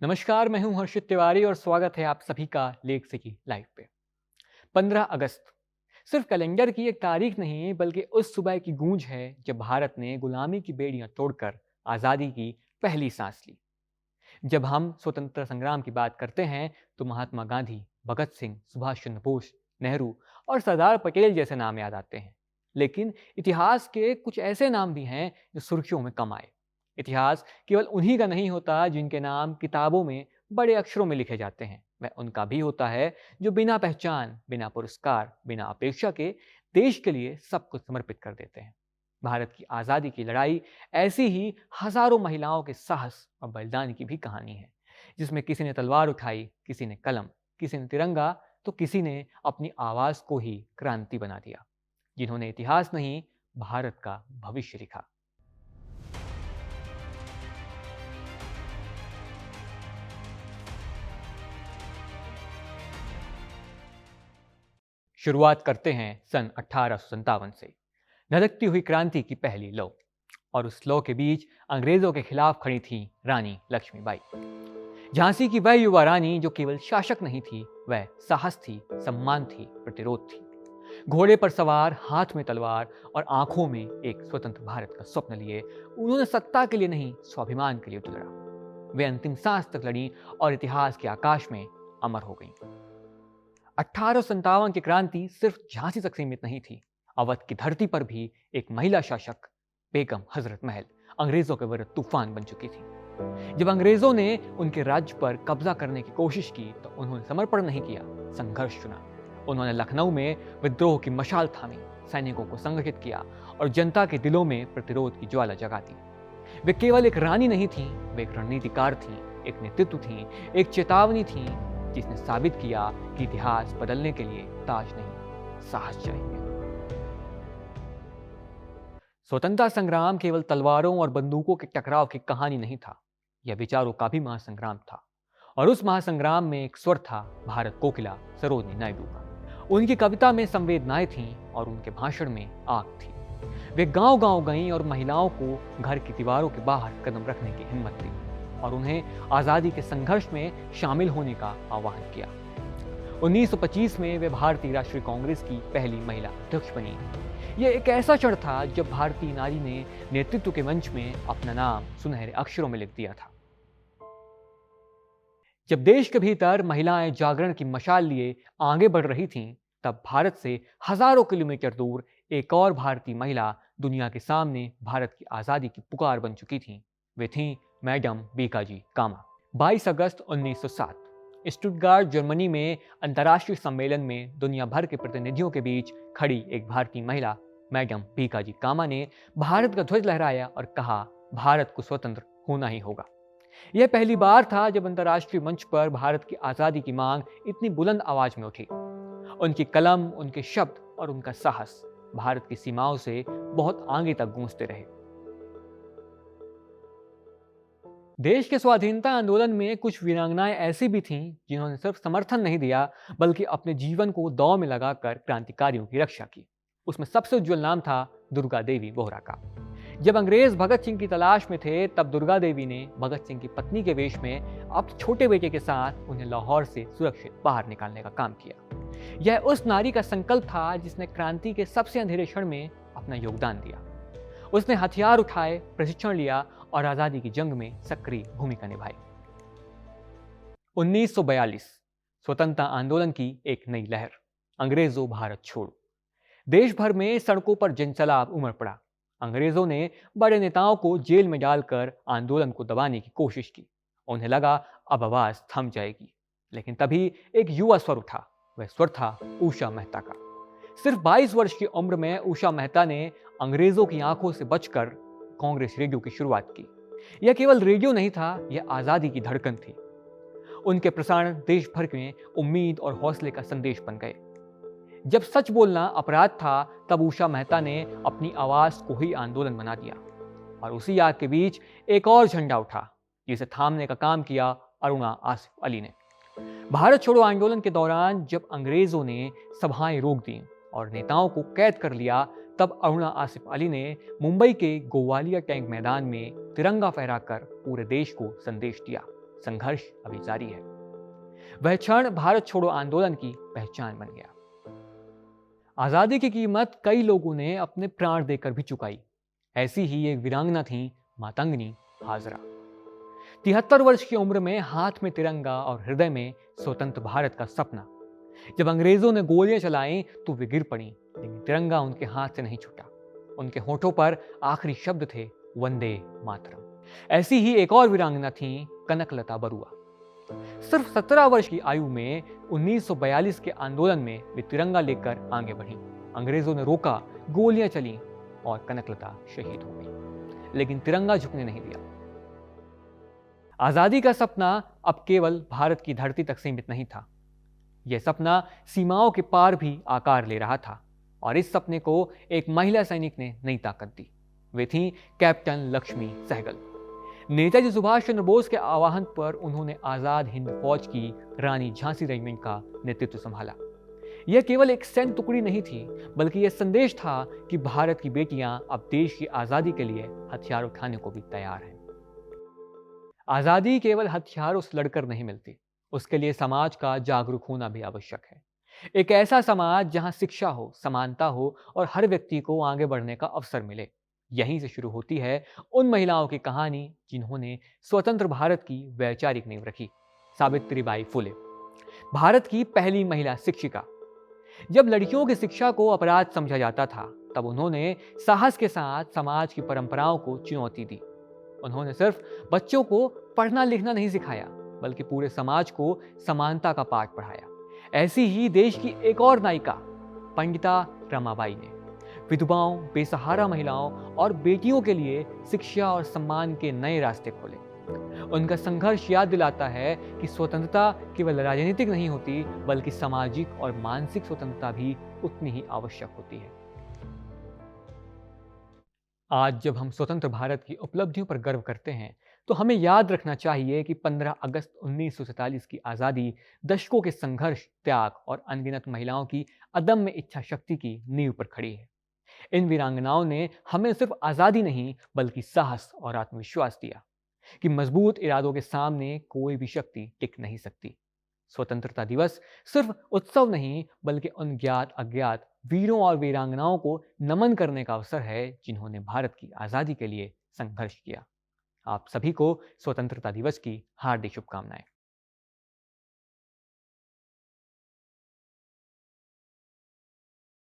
नमस्कार, मैं हूं हर्षित तिवारी और स्वागत है आप सभी का लेख से की लाइव पे। 15 अगस्त सिर्फ कैलेंडर की एक तारीख नहीं बल्कि उस सुबह की गूंज है जब भारत ने गुलामी की बेड़ियां तोड़कर आज़ादी की पहली सांस ली। जब हम स्वतंत्रता संग्राम की बात करते हैं तो महात्मा गांधी, भगत सिंह, सुभाष चंद्र बोस, नेहरू और सरदार पटेल जैसे नाम याद आते हैं। लेकिन इतिहास के कुछ ऐसे नाम भी हैं जो सुर्खियों में कम आए। इतिहास केवल उन्हीं का नहीं होता जिनके नाम किताबों में बड़े अक्षरों में लिखे जाते हैं। वह उनका भी होता है जो बिना पहचान, बिना पुरस्कार, बिना अपेक्षा के देश के लिए सब कुछ समर्पित कर देते हैं। भारत की आज़ादी की लड़ाई ऐसी ही हजारों महिलाओं के साहस और बलिदान की भी कहानी है, जिसमें किसी ने तलवार उठाई, किसी ने कलम, किसी ने तिरंगा, तो किसी ने अपनी आवाज को ही क्रांति बना दिया। जिन्होंने इतिहास नहीं, भारत का भविष्य लिखा। शुरुआत करते हैं सन 1857 से। धधकती हुई क्रांति की पहली लौ, और उस लौ के बीच अंग्रेजों के खिलाफ खड़ी थी रानी लक्ष्मीबाई। झांसी की वह युवा रानी जो केवल शासक नहीं थी, वह साहस थी, सम्मान थी, प्रतिरोध थी। घोड़े पर सवार, हाथ में तलवार और आंखों में एक स्वतंत्र भारत का स्वप्न लिए उन्होंने सत्ता के लिए नहीं, स्वाभिमान के लिए लड़ा। वे अंतिम सांस तक लड़ी और इतिहास के आकाश में अमर हो गईं। 1857 की क्रांति सिर्फ झांसी तक सीमित नहीं थी। अवध की धरती पर भी एक महिला शासक, बेगम हजरत महल, अंग्रेजों के विरुद्ध तूफान बन चुकी थी। जब अंग्रेजों ने उनके राज्य पर कब्जा करने की कोशिश की तो उन्होंने समर्पण नहीं किया, संघर्ष चुना। उन्होंने लखनऊ में विद्रोह की मशाल थामी, सैनिकों को संगठित किया और जनता के दिलों में प्रतिरोध की ज्वाला जगा दी। वे केवल एक रानी नहीं थी, वे एक रणनीतिकार थी, एक नेतृत्व थी, एक चेतावनी थी, जिसने साबित किया कि इतिहास बदलने के लिए ताज नहीं, साहस चाहिए। स्वतंत्रता संग्राम केवल तलवारों और बंदूकों के टकराव की कहानी नहीं था, यह विचारों का भी महासंग्राम था। और उस महासंग्राम में एक स्वर था भारत कोकिला सरोजिनी नायडू का। उनकी कविता में संवेदनाएं थीं और उनके भाषण में आग थी। वे गांव गांव गईं और महिलाओं को घर की दीवारों के बाहर कदम रखने की हिम्मत दी और उन्हें आज़ादी के संघर्ष में शामिल होने का आह्वान किया। 1925 में वे भारतीय राष्ट्रीय कांग्रेस की पहली महिला अध्यक्ष बनी। यह एक ऐसा क्षण था जब भारतीय नारी ने नेतृत्व के मंच में अपना नाम सुनहरे अक्षरों में लिख दिया था। जब देश के भीतर महिलाएं जागरण की मशाल लिए आगे बढ़ रही थीं, तब भारत से हजारों किलोमीटर दूर एक और भारतीय महिला दुनिया के सामने भारत की आज़ादी की पुकार बन चुकी थीं। वे थीं मैडम बीकाजी कामा। 22 अगस्त 1907 स्टुटगार्ट, जर्मनी में अंतर्राष्ट्रीय सम्मेलन में दुनिया भर के प्रतिनिधियों के बीच खड़ी एक भारतीय महिला मैडम बीकाजी कामा ने भारत का ध्वज लहराया और कहा, भारत को स्वतंत्र होना ही होगा। यह पहली बार था जब अंतर्राष्ट्रीय मंच पर भारत की आज़ादी की मांग इतनी बुलंद आवाज में उठी। उनकी कलम, उनके शब्द और उनका साहस भारत की सीमाओं से बहुत आगे तक गूंजते रहे। देश के स्वाधीनता आंदोलन में कुछ वीरांगनाएं ऐसी भी थीं जिन्होंने सिर्फ समर्थन नहीं दिया बल्कि अपने जीवन को दांव में लगाकर क्रांतिकारियों की रक्षा की। उसमें सबसे उज्जवल नाम था दुर्गा देवी बोहरा का। जब अंग्रेज भगत सिंह की तलाश में थे, तब दुर्गा देवी ने भगत सिंह की पत्नी के वेश में अपने छोटे बेटे के साथ उन्हें लाहौर से सुरक्षित बाहर निकालने का काम किया। यह उस नारी का संकल्प था जिसने क्रांति के सबसे अंधेरे क्षण में अपना योगदान दिया। उसने हथियार उठाए, प्रशिक्षण लिया और आजादी की जंग में सक्रिय भूमिका निभाई। 1942 स्वतंत्रता आंदोलन की एक नई लहर, अंग्रेजों भारत छोड़ो। देश भर में सड़कों पर जनसैलाब उमड़ पड़ा। अंग्रेजों ने बड़े नेताओं को जेल में डालकर आंदोलन को दबाने की कोशिश की। उन्हें लगा अब आवाज थम जाएगी, लेकिन तभी एक युवा स्वर उठा। वह स्वर था उषा मेहता का। सिर्फ 22 वर्ष की उम्र में उषा मेहता ने अंग्रेजों की आंखों से बचकर कांग्रेस रेडियो की शुरुआत की। यह केवल रेडियो नहीं था, यह आजादी की धड़कन थी। उनके प्रसारण देश भर में उम्मीद और हौसले का संदेश बन गए। जब सच बोलना अपराध था, तब उषा मेहता ने अपनी आवाज को ही आंदोलन बना दिया। और उसी आग के बीच एक और झंडा उठा, जिसे थामने का काम किया अरुणा आसिफ अली ने। भारत छोड़ो आंदोलन के दौरान जब अंग्रेजों ने सभाएं रोक दी और नेताओं को कैद कर लिया, तब अरुणा आसिफ अली ने मुंबई के गोवालिया टैंक मैदान में तिरंगा फहराकर पूरे देश को संदेश दिया, संघर्ष अभी जारी है। वह क्षण भारत छोड़ो आंदोलन की पहचान बन गया। आजादी की कीमत कई लोगों ने अपने प्राण देकर भी चुकाई। ऐसी ही एक वीरांगना थी मातंगनी हाजरा। 73 वर्ष की उम्र में हाथ में तिरंगा और हृदय में स्वतंत्र भारत का सपना। जब अंग्रेजों ने गोलियां चलाई तो वे गिर पड़ी, लेकिन तिरंगा उनके हाथ से नहीं छूटा। उनके होठों पर आखिरी शब्द थे वंदे मातरम। ऐसी ही एक और वीरांगना थी कनकलता बरुआ। सिर्फ 17 वर्ष की आयु में 1942 के आंदोलन में वे तिरंगा लेकर आगे बढ़ी। अंग्रेजों ने रोका, गोलियां चली और कनकलता शहीद हो गई, लेकिन तिरंगा झुकने नहीं दिया। आजादी का सपना अब केवल भारत की धरती तक सीमित नहीं था। यह सपना सीमाओं के पार भी आकार ले रहा था, और इस सपने को एक महिला सैनिक ने नई ताकत दी। वे थीं कैप्टन लक्ष्मी सहगल। नेताजी सुभाष चंद्र बोस के आह्वान पर उन्होंने आजाद हिंद फौज की रानी झांसी रेजिमेंट का नेतृत्व संभाला। यह केवल एक सैन्य टुकड़ी नहीं थी, बल्कि यह संदेश था कि भारत की बेटियां अब देश की आजादी के लिए हथियार उठाने को भी तैयार हैं। आजादी केवल हथियारों से लड़कर नहीं मिलती, उसके लिए समाज का जागरूक होना भी आवश्यक है। एक ऐसा समाज जहां शिक्षा हो, समानता हो और हर व्यक्ति को आगे बढ़ने का अवसर मिले। यहीं से शुरू होती है उन महिलाओं की कहानी जिन्होंने स्वतंत्र भारत की वैचारिक नींव रखी। सावित्रीबाई फुले, भारत की पहली महिला शिक्षिका। जब लड़कियों की शिक्षा को अपराध समझा जाता था, तब उन्होंने साहस के साथ समाज की परंपराओं को चुनौती दी। उन्होंने सिर्फ बच्चों को पढ़ना लिखना नहीं सिखाया, बल्कि पूरे समाज को समानता का पाठ पढ़ाया। ऐसी ही देश की एक और नायिका पंडिता रमाबाई ने विधवाओं, बेसहारा महिलाओं और बेटियों के लिए शिक्षा और सम्मान के नए रास्ते खोले। उनका संघर्ष याद दिलाता है कि स्वतंत्रता केवल राजनीतिक नहीं होती, बल्कि सामाजिक और मानसिक स्वतंत्रता भी उतनी ही आवश्यक होती है। आज जब हम स्वतंत्र भारत की उपलब्धियों पर गर्व करते हैं, तो हमें याद रखना चाहिए कि 15 अगस्त 1947 की आज़ादी दशकों के संघर्ष, त्याग और अनगिनत महिलाओं की अदम्य इच्छा शक्ति की नींव पर खड़ी है। इन वीरांगनाओं ने हमें सिर्फ आज़ादी नहीं, बल्कि साहस और आत्मविश्वास दिया कि मजबूत इरादों के सामने कोई भी शक्ति टिक नहीं सकती। स्वतंत्रता दिवस सिर्फ उत्सव नहीं, बल्कि उन ज्ञात अज्ञात वीरों और वीरांगनाओं को नमन करने का अवसर है जिन्होंने भारत की आज़ादी के लिए संघर्ष किया। आप सभी को स्वतंत्रता दिवस की हार्दिक शुभकामनाएं।